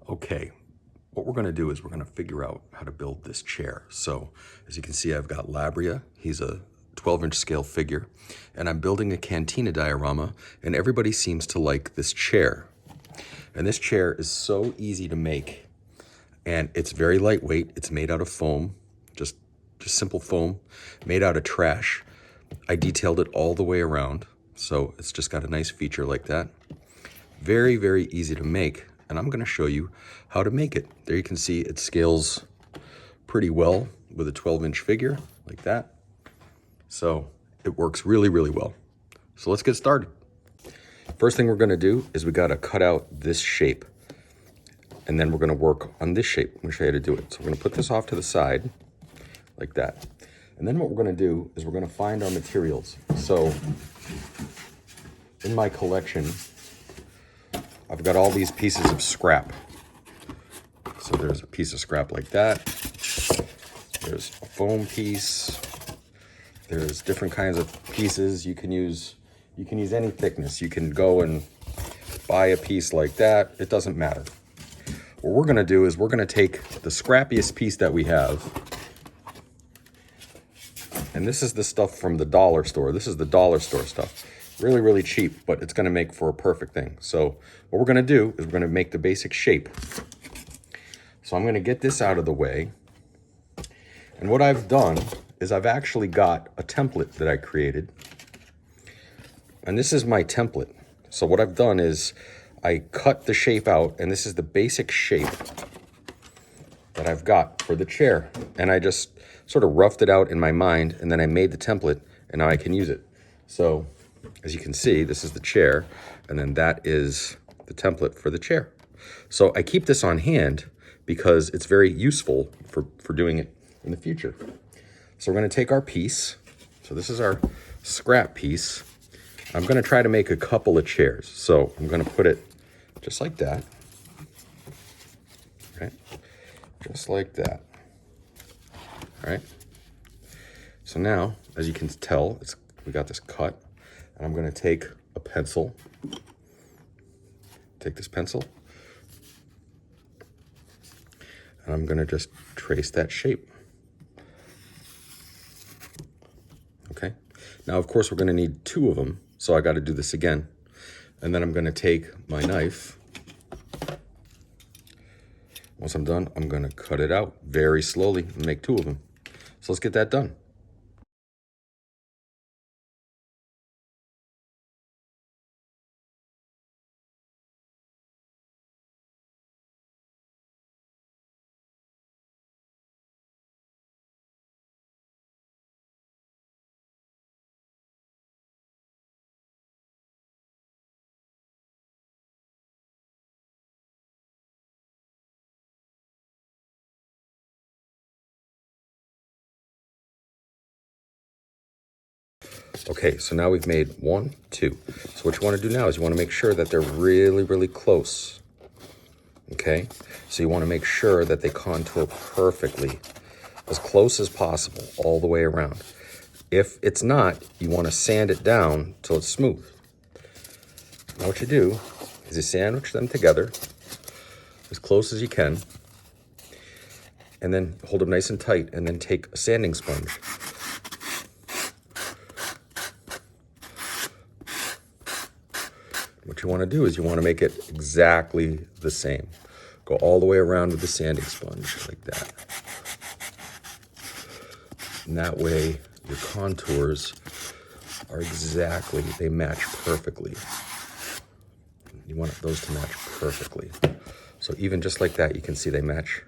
Okay, what we're going to do is we're going to figure out how to build this chair. So as you can see, I've got Labria. He's a 12-inch scale figure, and I'm building a cantina diorama, and everybody seems to like this chair. And this chair is so easy to make, and it's very lightweight. It's made out of foam, just simple foam, made out of trash. I detailed it all the way around, so it's just got a nice feature like that. Very, very easy to make. And I'm going to show you how to make it. There you can see it scales pretty well with a 12-inch figure like that. So it works really, really well. So let's get started. First thing we're going to do is we got to cut out this shape. And then we're going to work on this shape. I'm going to show you how to do it. So we're going to put this off to the side like that. And then what we're going to do is we're going to find our materials. So in my collection, I've got all these pieces of scrap. So there's a piece of scrap like that. There's a foam piece. There's different kinds of pieces. You can use any thickness. You can go and buy a piece like that. It doesn't matter. What we're gonna do is we're gonna take the scrappiest piece that we have. And this is the stuff from the dollar store. This is the dollar store stuff. Really, really cheap, but it's gonna make for a perfect thing. So what we're gonna do is we're gonna make the basic shape. So I'm gonna get this out of the way. And what I've done is I've actually got a template that I created. And this is my template. So what I've done is I cut the shape out, and this is the basic shape that I've got for the chair. And I just sort of roughed it out in my mind, and then I made the template, and now I can use it. So as you can see, this is the chair, and then that is the template for the chair. So I keep this on hand because it's very useful for doing it in the future. So we're going to take our piece. So this is our scrap piece. I'm going to try to make a couple of chairs. So I'm going to put it just like that. Right? Just like that. All right. So now, as you can tell, we got this cut. And I'm going to take a pencil. Take this pencil. And I'm going to just trace that shape. Okay. Now, of course, we're going to need two of them. So I got to do this again. And then I'm going to take my knife. Once I'm done, I'm going to cut it out very slowly and make two of them. So let's get that done. Okay, so now we've made 1, 2. So what you want to do now is you want to make sure that they're really, really close. Okay, so you want to make sure that they contour perfectly, as close as possible, all the way around. If it's not, you want to sand it down till it's smooth. Now what you do is you sandwich them together as close as you can, and then hold them nice and tight, and then take a sanding sponge what you want to do is you want to make it exactly the same. Go all the way around with the sanding sponge like that. And that way your contours are exactly, they match perfectly. You want those to match perfectly. So even just like that, you can see they match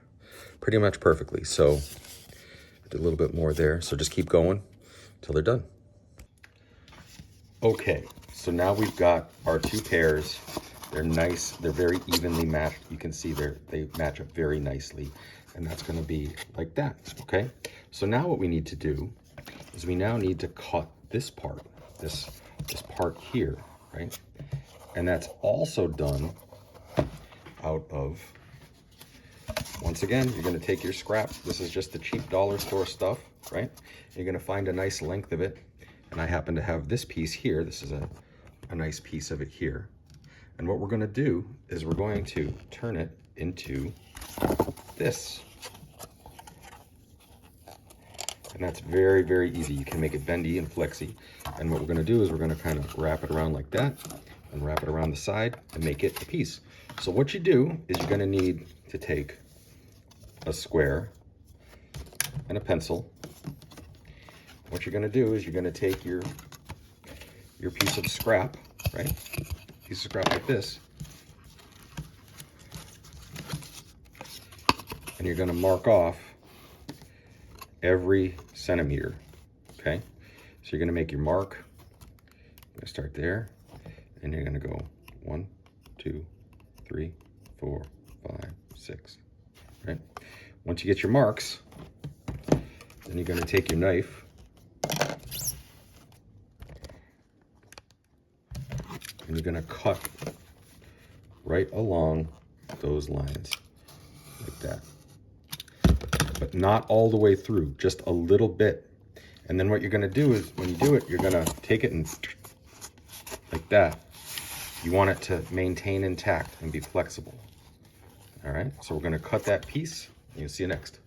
pretty much perfectly. So I did a little bit more there. So just keep going till they're done. Okay, so now we've got our two pairs. They're nice, they're very evenly matched. You can see they match up very nicely. And that's gonna be like that, okay? So now what we need to do is we now need to cut this part, this part here, right? And that's also done out of, once again, you're gonna take your scrap. This is just the cheap dollar store stuff, right? You're gonna find a nice length of it. And I happen to have this piece here. This is a nice piece of it here. And what we're gonna do is we're going to turn it into this. And that's very, very easy. You can make it bendy and flexy. And what we're gonna do is we're gonna kind of wrap it around like that and wrap it around the side and make it a piece. So what you do is you're gonna need to take a square and a pencil. What you're gonna do is you're gonna take your piece of scrap, right? Piece of scrap like this. And you're gonna mark off every centimeter, okay? So you're gonna make your mark. You're gonna start there, and you're gonna go 1, 2, 3, 4, 5, 6, right? Once you get your marks, then you're gonna take your knife and you're gonna cut right along those lines like that. But not all the way through, just a little bit. And then what you're gonna do is, when you do it, you're gonna take it and like that. You want it to maintain intact and be flexible. All right, so we're gonna cut that piece, and you'll see you next.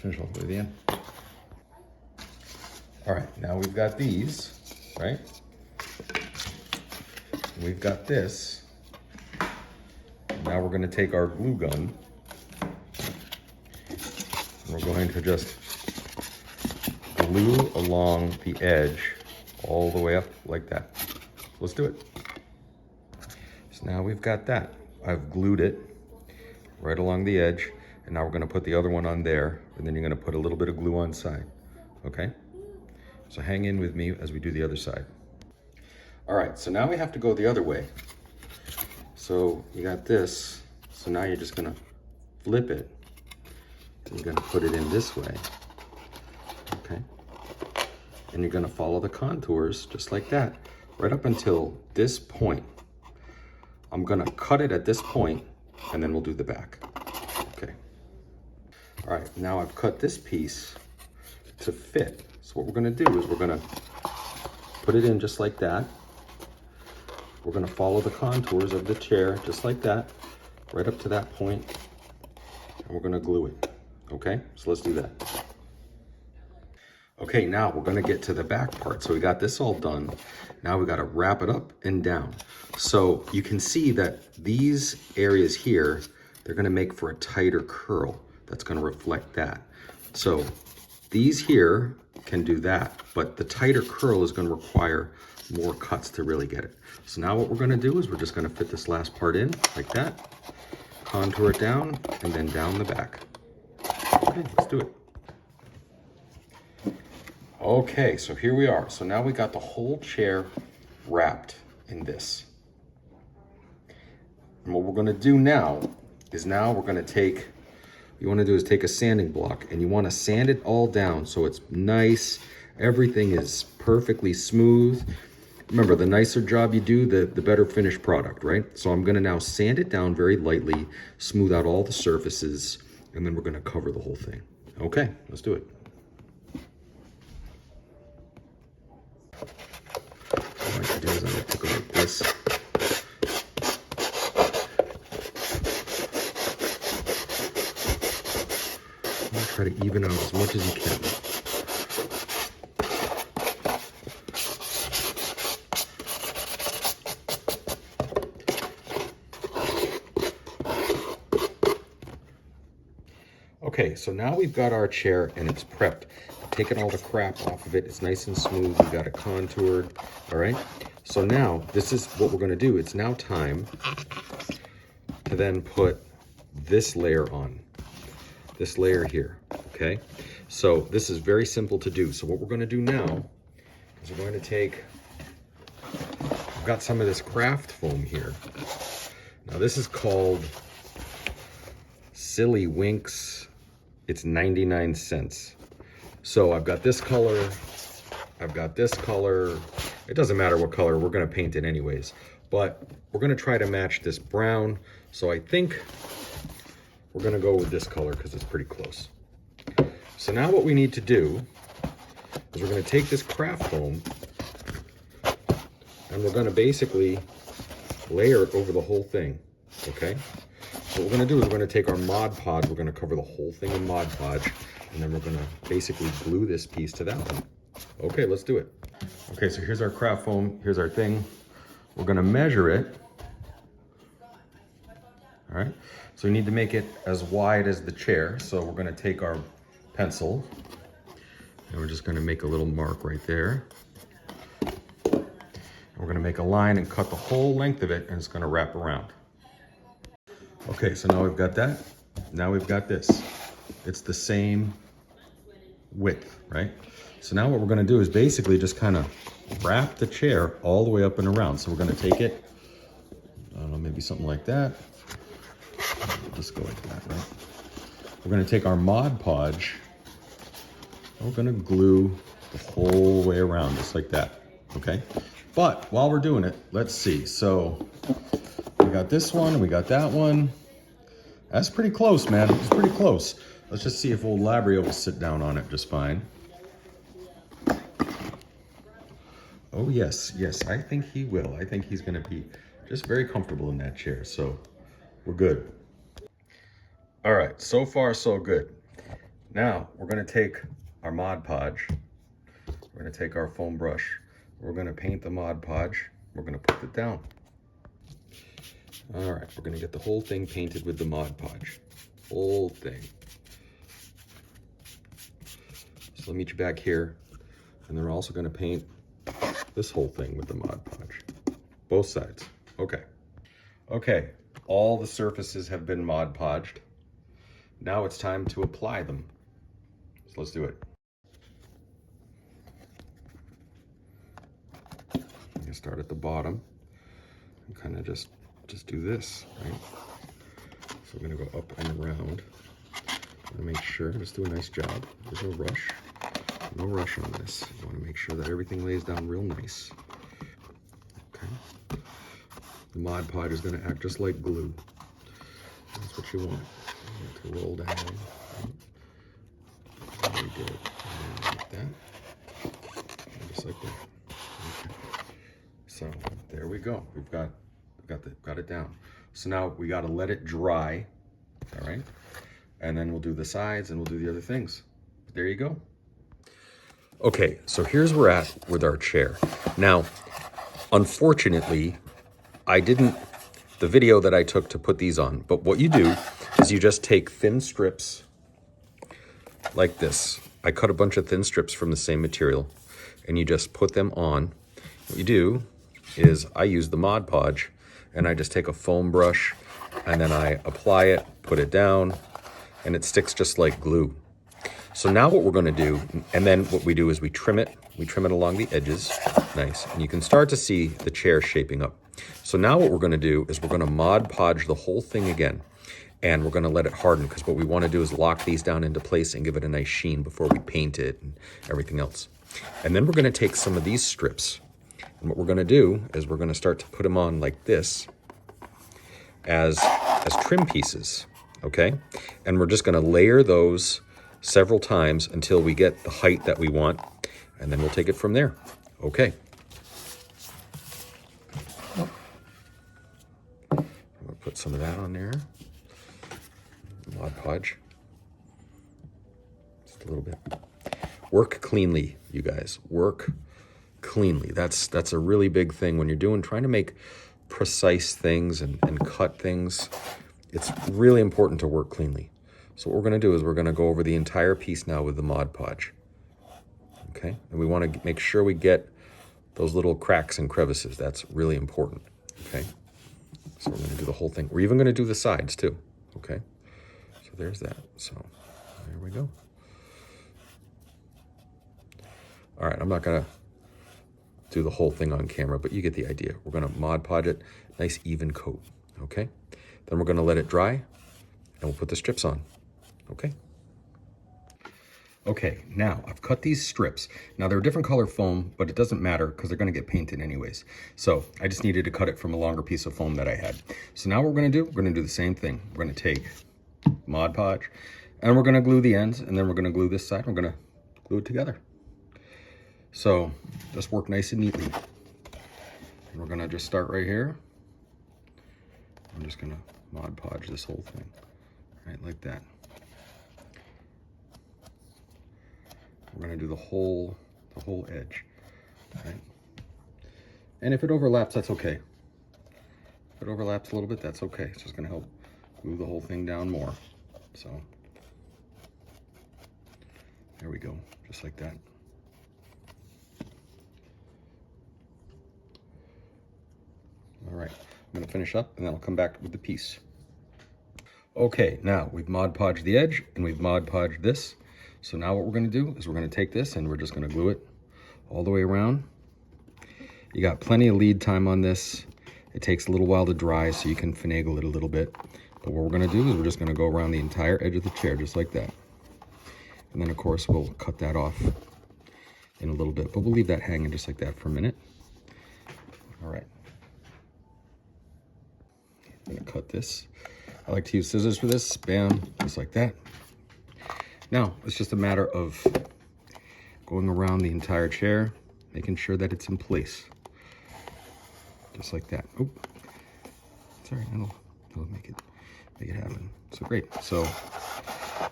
Finish off with the end. All right, now we've got these, right? We've got this. Now we're gonna take our glue gun and we're going to just glue along the edge all the way up like that. Let's do it. So now we've got that. I've glued it right along the edge. And now we're gonna put the other one on there, and then you're gonna put a little bit of glue on side, okay? So hang in with me as we do the other side. All right, so now we have to go the other way. So you got this, so now you're just gonna flip it. You're gonna put it in this way, okay? And you're gonna follow the contours just like that, right up until this point. I'm gonna cut it at this point, and then we'll do the back, okay? All right, now I've cut this piece to fit. So what we're gonna do is we're gonna put it in just like that. We're gonna follow the contours of the chair just like that, right up to that point, and we're gonna glue it, okay? So let's do that. Okay, now we're gonna get to the back part. So we got this all done. Now we gotta wrap it up and down. So you can see that these areas here, they're gonna make for a tighter curl. That's gonna reflect that. So these here can do that, but the tighter curl is gonna require more cuts to really get it. So now what we're gonna do is we're just gonna fit this last part in like that. contour it down, and then down the back. Okay, let's do it. Okay, so here we are. So now we got the whole chair wrapped in this. And what we're gonna do now is we're gonna take, you wanna do is take a sanding block and you wanna sand it all down so it's nice, everything is perfectly smooth. Remember, the nicer job you do, the better finished product, right? So I'm gonna now sand it down very lightly, smooth out all the surfaces, and then we're gonna cover the whole thing. Okay, let's do it. What I like to do is I'm gonna take it like this. Try to even out as much as you can. Okay, so now we've got our chair and it's prepped. Taken all the crap off of it. It's nice and smooth. We got it contoured. All right. So now this is what we're going to do. It's now time to then put this layer on. This layer here. Okay. So this is very simple to do. So what we're going to do now is we're going to take, I've got some of this craft foam here. Now this is called Silly Winks. It's 99 cents. So I've got this color, I've got this color. It doesn't matter what color, we're gonna paint it anyways. But we're gonna try to match this brown. So I think we're gonna go with this color because it's pretty close. So now what we need to do is we're gonna take this craft foam and we're gonna basically layer it over the whole thing, okay? So what we're gonna do is we're gonna take our Mod Podge, we're gonna cover the whole thing in Mod Podge, and then we're gonna basically glue this piece to that one. Okay, let's do it. Okay, so here's our craft foam, here's our thing. We're gonna measure it. All right, so we need to make it as wide as the chair. So we're gonna take our pencil, and we're just gonna make a little mark right there. And we're gonna make a line and cut the whole length of it, and it's gonna wrap around. Okay, so now we've got that. Now we've got this. It's the same width, right? So now what we're gonna do is basically just kind of wrap the chair all the way up and around. So we're gonna take it, I don't know, maybe something like that. Just go like that, right? We're gonna take our Mod Podge, and we're gonna glue the whole way around, just like that, okay? But while we're doing it, let's see. So we got this one, we got that one. That's pretty close, man. It's pretty close. Let's just see if old Labrio will sit down on it just fine. Oh, yes, yes, I think he will. I think he's gonna be just very comfortable in that chair, so we're good. All right, so far so good. Now, we're gonna take our Mod Podge. We're gonna take our foam brush. We're gonna paint the Mod Podge. We're gonna put it down. All right, we're gonna get the whole thing painted with the Mod Podge. Whole thing. So let me meet you back here. And they're also gonna paint this whole thing with the Mod Podge. Both sides, okay. Okay, all the surfaces have been Mod Podged. Now it's time to apply them. So let's do it. I'm gonna start at the bottom and kind of just do this, right? So we're gonna go up and around. I'm gonna make sure, just do a nice job. There's no rush. No rush on this. You wanna make sure that everything lays down real nice. Okay. The Mod Podge is gonna act just like glue. That's what you want. You want it to roll down. Right? There we go. And like that. And just like that. Okay. So there we go. We've got it down. So now we got to let it dry, all right? And then we'll do the sides and we'll do the other things. But there you go. Okay, so here's where we're at with our chair. Now, unfortunately, the video that I took to put these on, but what you do is you just take thin strips like this. I cut a bunch of thin strips from the same material and you just put them on. What you do is I use the Mod Podge and I just take a foam brush and then I apply it, put it down, and it sticks just like glue. So now what we're going to do, and then what we do is we trim it along the edges, nice, and you can start to see the chair shaping up. So now what we're going to do is we're going to Mod Podge the whole thing again, and we're going to let it harden, because what we want to do is lock these down into place and give it a nice sheen before we paint it and everything else. And then we're going to take some of these strips, and what we're going to do is we're going to start to put them on like this as trim pieces, okay? And we're just going to layer those several times until we get the height that we want, and then we'll take it from there. Okay. I'm gonna put some of that on there. Mod Podge. Just a little bit. Work cleanly, you guys. Work cleanly. That's a really big thing when you're trying to make precise things and cut things. It's really important to work cleanly. So what we're going to do is we're going to go over the entire piece now with the Mod Podge. Okay, and we want to make sure we get those little cracks and crevices. That's really important. Okay, so we're going to do the whole thing. We're even going to do the sides too. Okay, so there's that. So there we go. All right, I'm not going to do the whole thing on camera, but you get the idea. We're going to Mod Podge it, nice even coat. Okay, then we're going to let it dry, and we'll put the strips on. Okay. Okay, now I've cut these strips. Now they're a different color foam, but it doesn't matter because they're going to get painted anyways. So I just needed to cut it from a longer piece of foam that I had. So now what we're going to do, we're going to do the same thing. We're going to take Mod Podge, and we're going to glue the ends, and then we're going to glue this side. We're going to glue it together. So just work nice and neatly. And we're going to just start right here. I'm just going to Mod Podge this whole thing, right, like that. We're going to do the whole edge, right? And if it overlaps, that's okay. If it overlaps a little bit, that's okay. It's just going to help glue the whole thing down more. So there we go, just like that. All right, I'm going to finish up, and then I'll come back with the piece. Okay, now we've Mod Podged the edge, and we've Mod Podged this. So now what we're going to do is we're going to take this, and we're just going to glue it all the way around. You got plenty of lead time on this. It takes a little while to dry, so you can finagle it a little bit. But what we're going to do is we're just going to go around the entire edge of the chair, just like that. And then, of course, we'll cut that off in a little bit. But we'll leave that hanging just like that for a minute. All right. I'm going to cut this. I like to use scissors for this. Bam, just like that. Now, it's just a matter of going around the entire chair, making sure that it's in place. Just like that. Oh, sorry, that'll make it happen. So great. So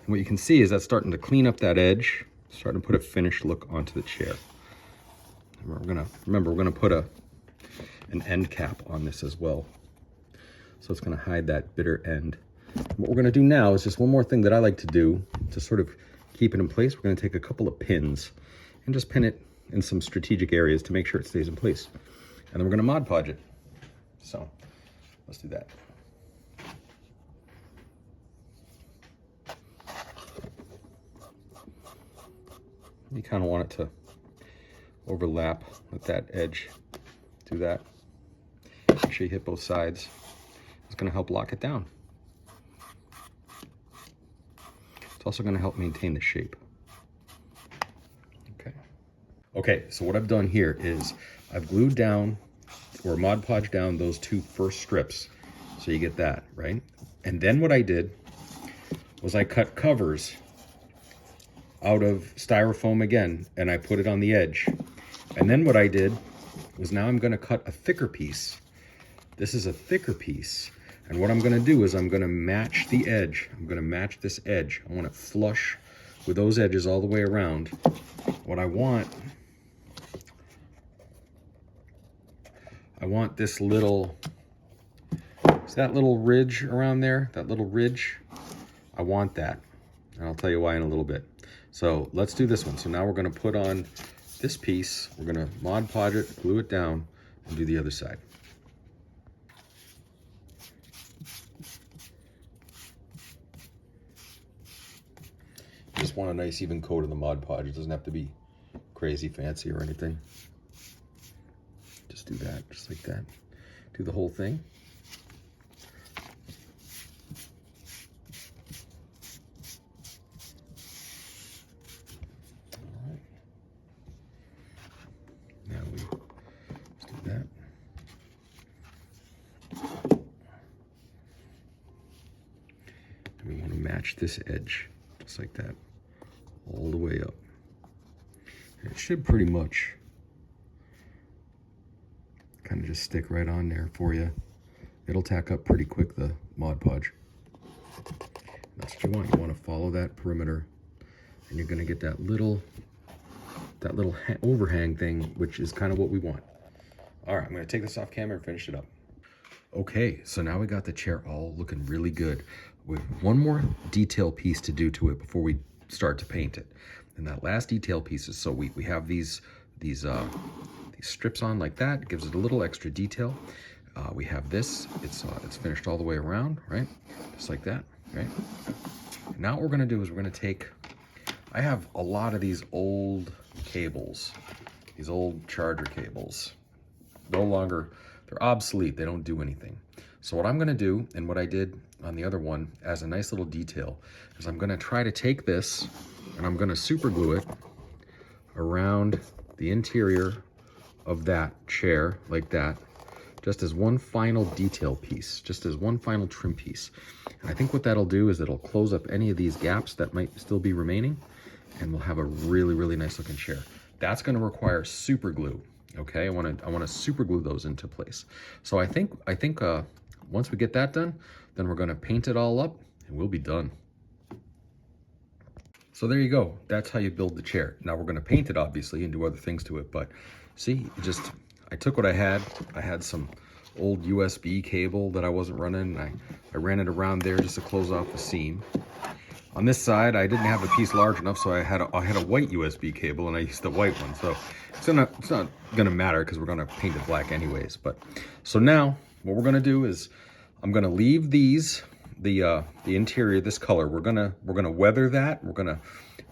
what you can see is that's starting to clean up that edge, starting to put a finished look onto the chair. And we're gonna put an end cap on this as well. So it's gonna hide that bitter end. What we're going to do now is just one more thing that I like to do to sort of keep it in place. We're going to take a couple of pins and just pin it in some strategic areas to make sure it stays in place. And then we're going to Mod Podge it. So let's do that. You kind of want it to overlap with that edge. Do that. Make sure you hit both sides. It's going to help lock it down. Also going to help maintain the shape. Okay, so what I've done here is I've glued down or Mod Podged down those two first strips, so you get that, right? And then what I did was I cut covers out of styrofoam again, and I put it on the edge. And then what I did was now I'm going to cut a thicker piece. This is a thicker piece. And what I'm going to do is I'm going to match the edge. I'm going to match this edge. I want it flush with those edges all the way around. What I want this little, is that little ridge around there? That little ridge? I want that. And I'll tell you why in a little bit. So let's do this one. So now we're going to put on this piece. We're going to Mod Podge it, glue it down, and do the other side. want a nice even coat of the Mod Podge. It doesn't have to be crazy fancy or anything. Just do that, just like that. Do the whole thing. All right. Now we just do that. And we want to match this edge, just like that, all the way up. And it should pretty much kind of just stick right on there for you. It'll tack up pretty quick, the Mod Podge. That's what you want. You want to follow that perimeter, and you're going to get that little overhang thing, which is kind of what we want. All right, I'm going to take this off camera and finish it up. Okay, so now we got the chair all looking really good. With one more detail piece to do to it before we start to paint it. And that last detail piece is, so we have these strips on like that. It gives it a little extra detail. We have this, it's finished all the way around, right? Just like that, right? And now what we're gonna do is we're gonna take, I have a lot of these old cables, these old charger cables. No longer, they're obsolete, they don't do anything. So what I'm gonna do, and what I did on the other one as a nice little detail, is I'm gonna try to take this and I'm gonna super glue it around the interior of that chair like that, just as one final detail piece, just as one final trim piece. And I think what that'll do is it'll close up any of these gaps that might still be remaining, and we'll have a really, really nice looking chair. That's gonna require super glue, okay? I wanna super glue those into place. So I think once we get that done, then we're gonna paint it all up and we'll be done. So there you go. That's how you build the chair. Now we're gonna paint it obviously and do other things to it, but see, I took what I had. I had some old USB cable that I wasn't running. I ran it around there just to close off the seam. On this side, I didn't have a piece large enough, so I had a white USB cable and I used the white one. So it's not gonna matter because we're gonna paint it black anyways. But so now what we're gonna do is I'm gonna leave these, the interior this color. We're gonna weather that. We're gonna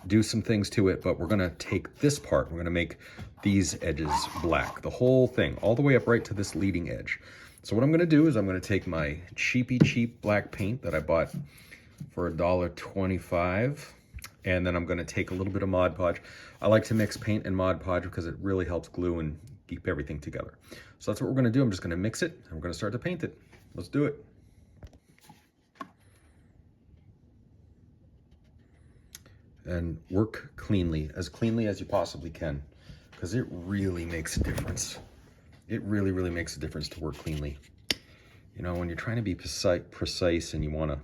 do some things to it, but we're gonna take this part. We're gonna make these edges black, the whole thing, all the way up right to this leading edge. So what I'm gonna do is I'm gonna take my cheap black paint that I bought for $1.25, and then I'm gonna take a little bit of Mod Podge. I like to mix paint and Mod Podge because it really helps glue and keep everything together. So that's what we're gonna do. I'm just gonna mix it and we're gonna start to paint it. Let's do it. And work cleanly as you possibly can, because it really makes a difference. It really, really makes a difference to work cleanly. You know, when you're trying to be precise and you wanna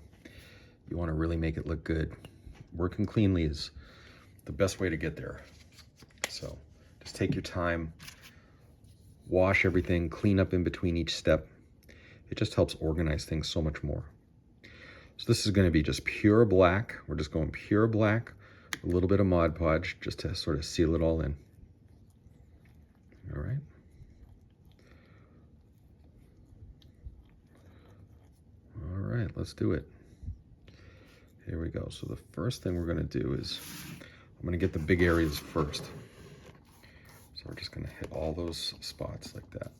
really make it look good, working cleanly is the best way to get there. So just take your time, wash everything, clean up in between each step. It just helps organize things so much more. So this is gonna be just pure black. We're just going pure black, a little bit of Mod Podge just to sort of seal it all in. All right. All right, let's do it. Here we go. So the first thing we're gonna do is, I'm gonna get the big areas first. So we're just gonna hit all those spots like that.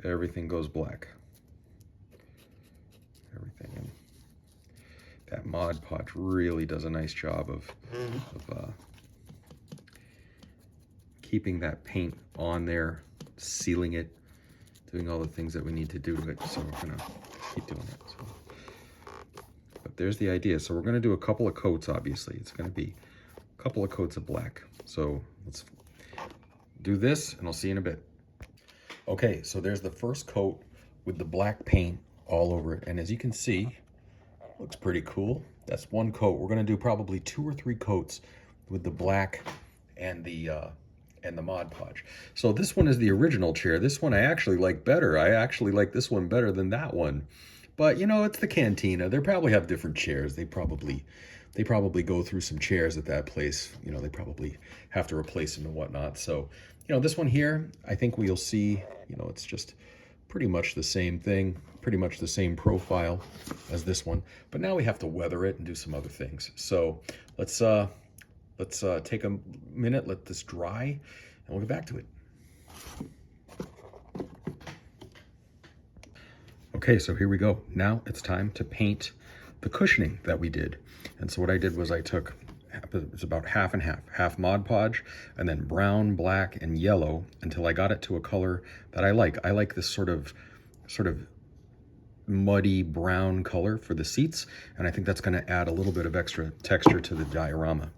Everything goes black. Everything. And that Mod Podge really does a nice job of keeping that paint on there, sealing it, doing all the things that we need to do to it. So we're gonna keep doing it. So. But there's the idea. So we're gonna do a couple of coats, obviously. It's gonna be a couple of coats of black. So let's do this and I'll see you in a bit. Okay, so there's the first coat with the black paint all over it. And as you can see, looks pretty cool. That's one coat. We're gonna do probably 2 or 3 coats with the black and the Mod Podge. So this one is the original chair. This one I actually like better. I actually like this one better than that one. But you know, it's the Cantina. They probably have different chairs. They probably go through some chairs at that place. You know, they probably have to replace them and whatnot. So, you know, this one here, I think we'll see, you know, it's just pretty much the same thing, pretty much the same profile as this one. But now we have to weather it and do some other things. So let's take a minute, let this dry, and we'll get back to it. Okay, so here we go. Now it's time to paint the cushioning that we did. And so what I did was I took, it's about half and half Mod Podge, and then brown, black, and yellow until I got it to a color that I like. I like this sort of muddy brown color for the seats, and I think that's gonna add a little bit of extra texture to the diorama.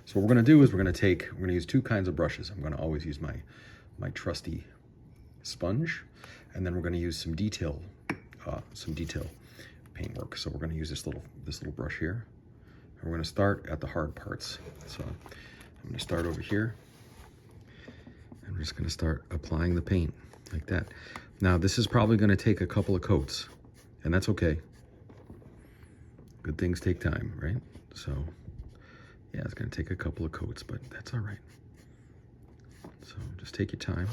So what we're gonna do is we're gonna use two kinds of brushes. I'm gonna always use my trusty sponge, and then we're gonna use some detail paintwork. So we're gonna use this little brush here. And we're gonna start at the hard parts. So I'm gonna start over here, and we're just gonna start applying the paint like that. Now this is probably gonna take a couple of coats, and that's okay. Good things take time, right? So yeah, it's gonna take a couple of coats, but that's all right. So just take your time.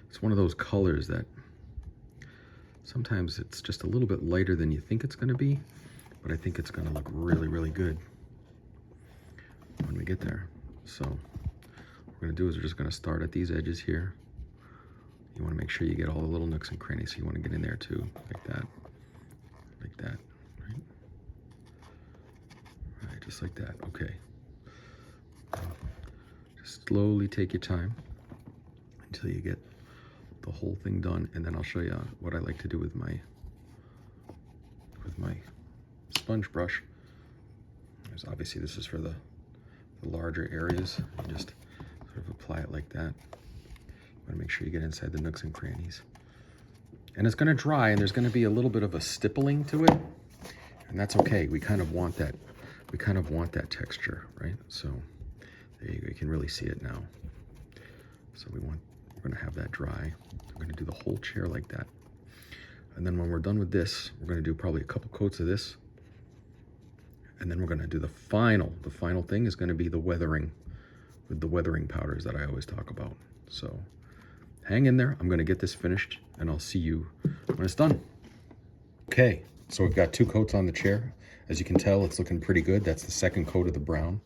It's one of those colors that sometimes it's just a little bit lighter than you think it's gonna be, but I think it's gonna look really, really good when we get there. So what we're gonna do is we're just gonna start at these edges here. You wanna make sure you get all the little nooks and crannies, so you wanna get in there too, like that, right? Right, just like that, okay. Just slowly take your time until you get the whole thing done, and then I'll show you what I like to do with my sponge brush. There's obviously, this is for the larger areas. You just sort of apply it like that. You want to make sure you get inside the nooks and crannies. And it's going to dry, and there's going to be a little bit of a stippling to it, and that's okay. We kind of want that. We kind of want that texture, right? So there you go. You can really see it now. So we're going to have that dry. We're going to do the whole chair like that. And then when we're done with this, we're going to do probably a couple coats of this. And then we're going to do the final thing is going to be the weathering with the weathering powders that I always talk about. So hang in there. I'm going to get this finished, and I'll see you when it's done. Okay, so we've got 2 coats on the chair. As you can tell, it's looking pretty good. That's the second coat of the brown.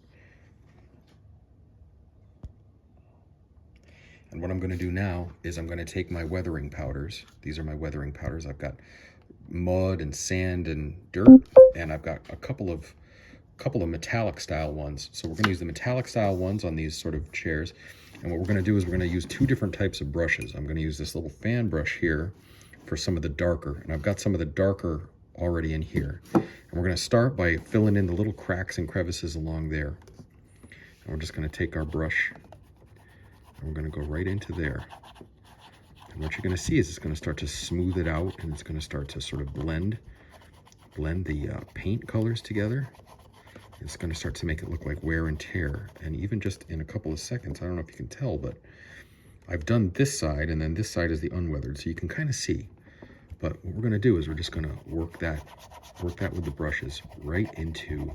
And what I'm going to do now is I'm going to take my weathering powders. These are my weathering powders. I've got mud and sand and dirt, and I've got a couple of metallic style ones. So we're going to use the metallic style ones on these sort of chairs. And what we're going to do is we're going to use 2 different types of brushes. I'm going to use this little fan brush here for some of the darker, and I've got some of the darker already in here. And we're going to start by filling in the little cracks and crevices along there. And we're just going to take our brush, and we're going to go right into there. And what you're going to see is it's going to start to smooth it out, and it's going to start to sort of blend the paint colors together. It's going to start to make it look like wear and tear. And even just in a couple of seconds, I don't know if you can tell, but I've done this side, and then this side is the unweathered, so you can kind of see. But what we're going to do is we're just going to work that with the brushes right into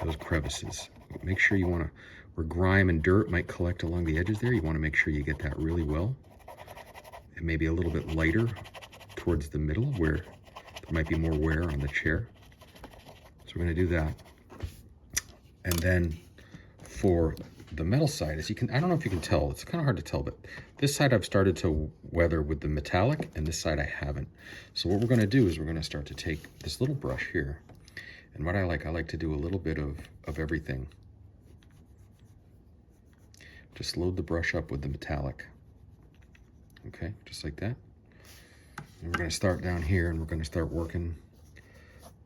those crevices. Make sure you want to, where grime and dirt might collect along the edges there, you want to make sure you get that really well. And maybe a little bit lighter towards the middle where there might be more wear on the chair. So we're going to do that. And then for the metal side, as you can, I don't know if you can tell, it's kind of hard to tell, but this side I've started to weather with the metallic, and this side I haven't. So what we're going to do is we're going to start to take this little brush here, and what I like to do a little bit of everything. Just load the brush up with the metallic. Okay, just like that. And we're going to start down here, and we're going to start working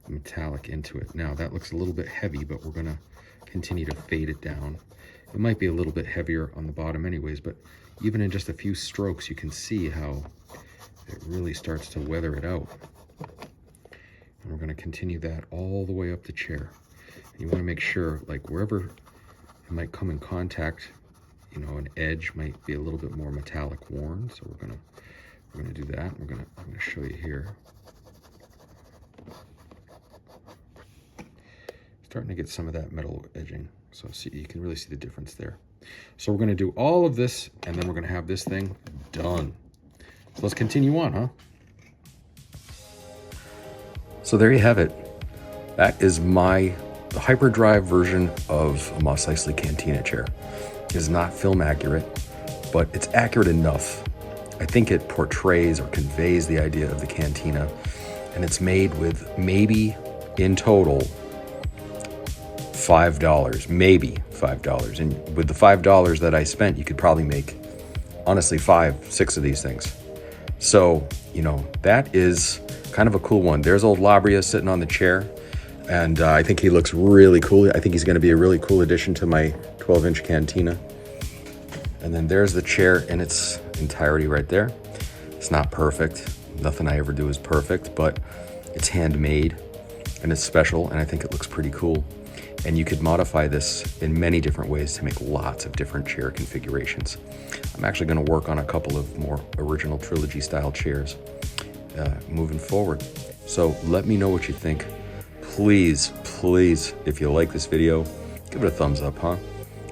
the metallic into it. Now that looks a little bit heavy, but we're going to continue to fade it down. It might be a little bit heavier on the bottom anyways, but even in just a few strokes, you can see how it really starts to weather it out. And we're going to continue that all the way up the chair. And you want to make sure, like wherever it might come in contact, you know, an edge might be a little bit more metallic worn. So we're gonna do that. I'm gonna show you here. Starting to get some of that metal edging, so see, you can really see the difference there. So we're gonna do all of this, and then we're gonna have this thing done. So let's continue on, huh? So there you have it. That is the hyperdrive version of a Mos Eisley Cantina chair. It is not film accurate, but it's accurate enough. I think it portrays or conveys the idea of the Cantina, and it's made with maybe in total $5, maybe $5. And with the $5 that I spent, you could probably make, honestly, 5-6 of these things. So, you know, that is kind of a cool one. There's old Labria sitting on the chair, and I think he looks really cool. I think he's gonna be a really cool addition to my 12-inch Cantina. And then there's the chair in its entirety right there. It's not perfect. Nothing I ever do is perfect, but it's handmade and it's special, and I think it looks pretty cool. And you could modify this in many different ways to make lots of different chair configurations. I'm actually gonna work on a couple of more original trilogy style chairs moving forward. So let me know what you think. Please, please, if you like this video, give it a thumbs up, huh?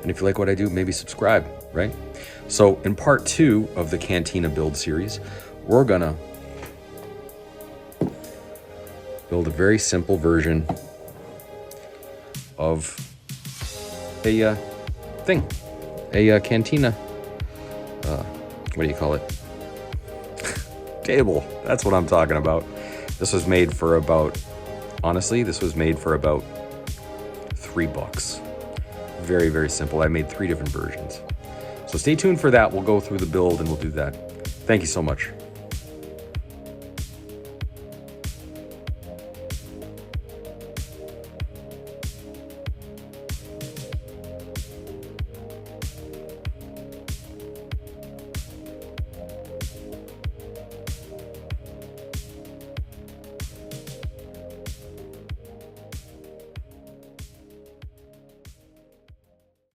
And if you like what I do, maybe subscribe, right? So in part 2 of the Cantina build series, we're gonna build a very simple version of a Cantina, what do you call it? Table, that's what I'm talking about. This was made for about, honestly, this was made for about $3. Very, very simple. I made 3 different versions. So stay tuned for that. We'll go through the build and we'll do that. Thank you so much.